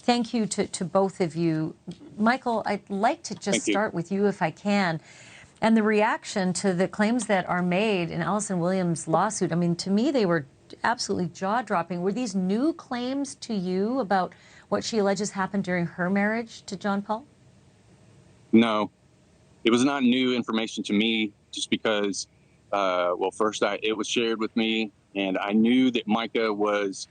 Thank you to both of you. Michael, I'd like to just start with you if I can. And the reaction to the claims that are made in Alison Williams' lawsuit, I mean, to me, they were absolutely jaw-dropping. Were these new claims to you about what she alleges happened during her marriage to John Paul? No, it was not new information to me, just because, well, first, it was shared with me, and I knew that Mica was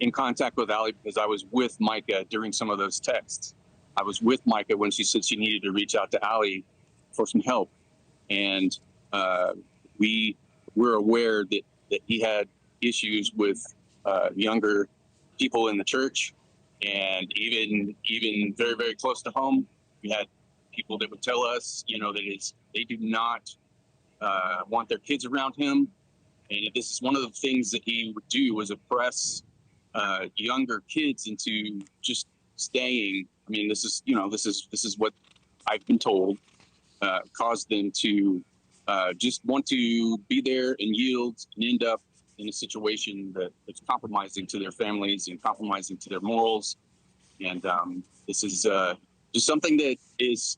in contact with Allie because I was with Mica during some of those texts. I was with Mica when she said she needed to reach out to Allie for some help. And we were aware that he had issues with younger people in the church, and even very, very close to home. We had people that would tell us, that they do not want their kids around him. And this is one of the things that he would do, was oppress younger kids into just staying. I mean, this is what I've been told, caused them to just want to be there and yield and end up in a situation that's compromising to their families and compromising to their morals. And this is just something that is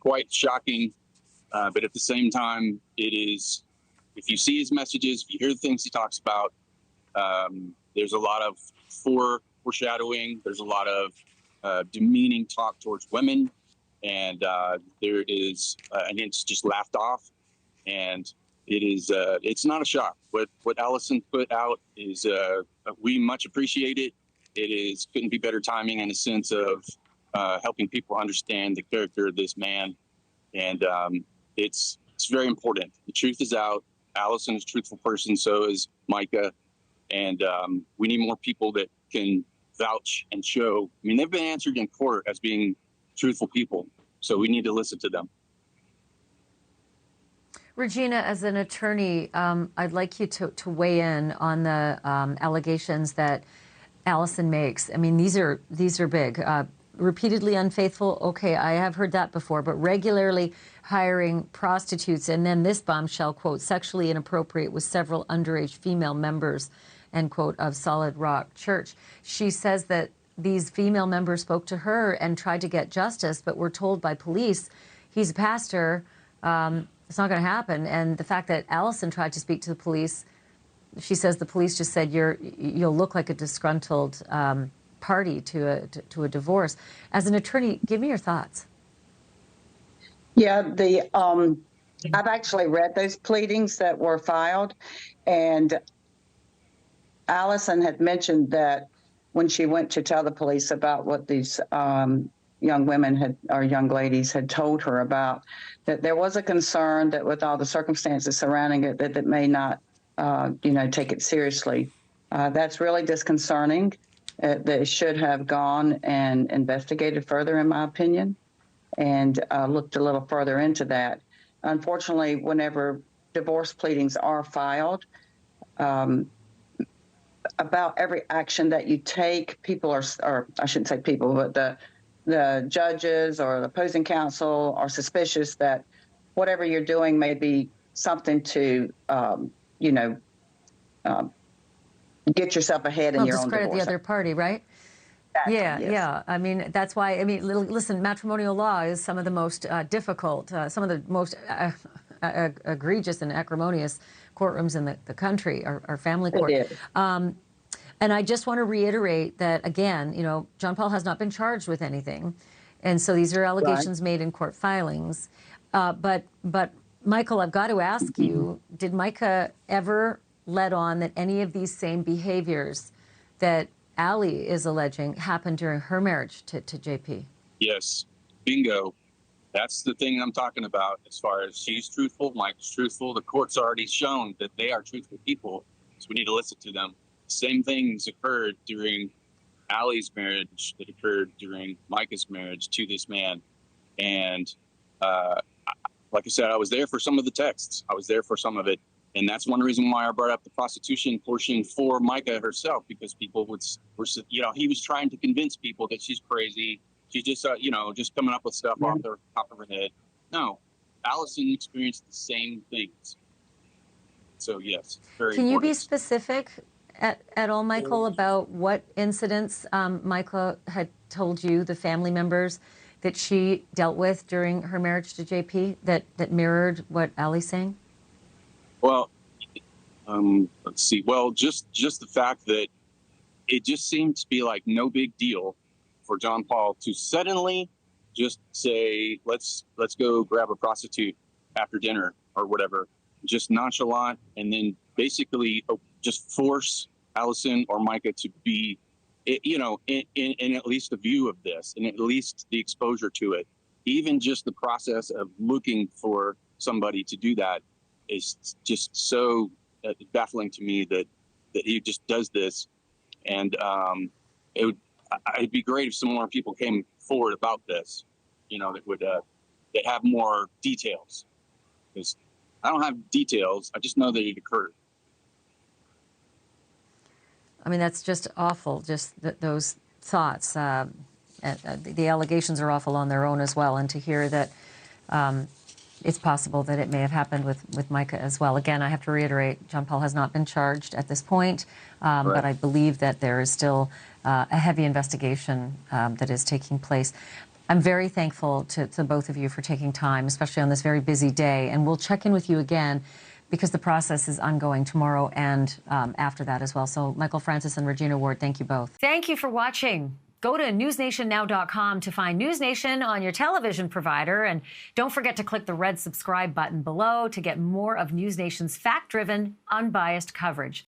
quite shocking. But at the same time, it is, if you see his messages, if you hear the things he talks about, there's a lot of foreshadowing. There's a lot of demeaning talk towards women. And there is, and it's just laughed off. And it is, it's not a shock. What Alison put out is, we much appreciate it. Couldn't be better timing in a sense of helping people understand the character of this man. And it's very important. The truth is out. Alison is a truthful person. So is Mica. And we need more people that can vouch and show. I mean, they've been answered in court as being truthful people. So we need to listen to them. Regina, as an attorney, I'd like you to weigh in on the allegations that Alison makes. I mean, these are big. Repeatedly unfaithful, okay, I have heard that before, but regularly hiring prostitutes, and then this bombshell, quote, sexually inappropriate with several underage female members, end quote, of Solid Rock Church. She says that these female members spoke to her and tried to get justice, but were told by police, he's a pastor, it's not going to happen. And the fact that Alison tried to speak to the police, she says the police just said, you'll look like a disgruntled party to a divorce. As an attorney, give me your thoughts. Yeah, I've actually read those pleadings that were filed, and Alison had mentioned that when she went to tell the police about what these young women or young ladies had told her about, that there was a concern that with all the circumstances surrounding it, that it may not, take it seriously. That's really disconcerting. They should have gone and investigated further, in my opinion, and looked a little further into that. Unfortunately, whenever divorce pleadings are filed, about every action that you take, people are, or I shouldn't say people, but the judges or the opposing counsel are suspicious that whatever you're doing may be something to, get yourself ahead in your own divorce. Discredit the other party, right? Exactly, Yeah, yes. yeah. I mean, that's why, listen, matrimonial law is some of the most difficult, some of the most egregious and acrimonious courtrooms in the country, our family court. It is. And I just want to reiterate that, again, John Paul has not been charged with anything. And so these are allegations made in court filings. But Michael, I've got to ask you, did Mica ever let on that any of these same behaviors that Allie is alleging happened during her marriage to JP? Yes. Bingo. That's the thing I'm talking about. As far as she's truthful, Mike's truthful. The court's already shown that they are truthful people, so we need to listen to them. Same things occurred during Allie's marriage that occurred during Mica's marriage to this man. And like I said, I was there for some of the texts. I was there for some of it. And that's one reason why I brought up the prostitution portion for Mica herself, because people were, he was trying to convince people that she's crazy. She's just, just coming up with stuff off the top of her head. No, Alison experienced the same things. So, yes, very Can important. you be specific at all, Michael, about what incidents Mica had told you, the family members, that she dealt with during her marriage to JP that mirrored what Allie's saying? Well, let's see. Well, just the fact that it just seemed to be like no big deal for John Paul to suddenly just say, let's go grab a prostitute after dinner or whatever, just nonchalant, and then basically just force Alison or Mica to be, in at least a view of this, and at least the exposure to it. Even just the process of looking for somebody to do that is just so baffling to me that he just does this. And it'd be great if some more people came forward about this, that would that have more details. Because I don't have details. I just know that it occurred. I mean, that's just awful, just those thoughts. The allegations are awful on their own as well, and to hear that it's possible that it may have happened with Mica as well. Again, I have to reiterate, John Paul has not been charged at this point, but I believe that there is still a heavy investigation that is taking place. I'm very thankful to both of you for taking time, especially on this very busy day, and we'll check in with you again because the process is ongoing tomorrow and after that as well. So Michael Francis and Regina Ward, thank you both. Thank you for watching. Go to newsnationnow.com to find News Nation on your television provider. And don't forget to click the red subscribe button below to get more of News Nation's fact-driven, unbiased coverage.